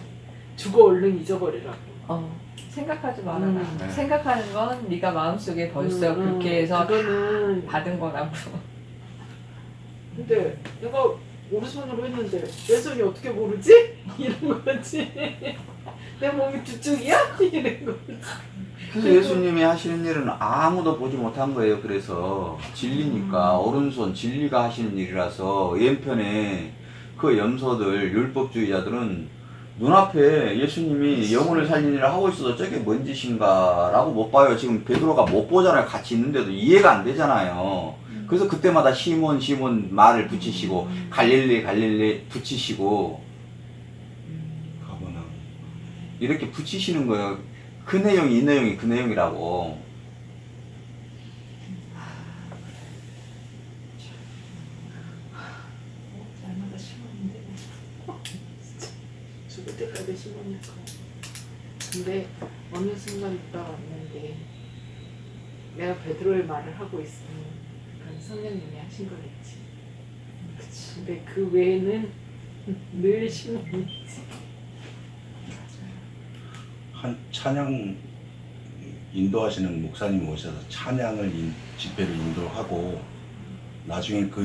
주고 얼른 잊어버리라고. 생각하지 말아라. 네. 생각하는 건 네가 마음속에 벌써 그렇게 해서 그거는 받은 거라고. 근데 내가 오른손으로 했는데 왼손이 어떻게 모르지? 이런 거지. 내 몸이 두 쪽이야? 이런 거지. 그래서 예수님이 하시는 일은 아무도 보지 못한 거예요. 그래서 진리니까 오른손 진리가 하시는 일이라서 왼편에 그 염소들 율법주의자들은 눈앞에 예수님이 영혼을 살리는 일을 하고 있어도 저게 뭔 짓인가 라고 못 봐요. 지금 베드로가 못 보잖아요. 같이 있는데도 이해가 안 되잖아요. 그래서 그때마다 시몬 말을 붙이시고 갈릴리 붙이시고 가버나 이렇게 붙이시는 거예요. 그 내용이 이 내용이 그 내용이라고. 날마다 심었는데 죽을 때까지 심으니까. 근데 어느 순간부터 왔는데 내가 베드로의 말을 하고 있으면 그건 성령님이 하신 거겠지. 그치. 근데 그 외에는 늘 심었지. 한 찬양 인도하시는 목사님이 오셔서 찬양을 집회를 인도하고 나중에 그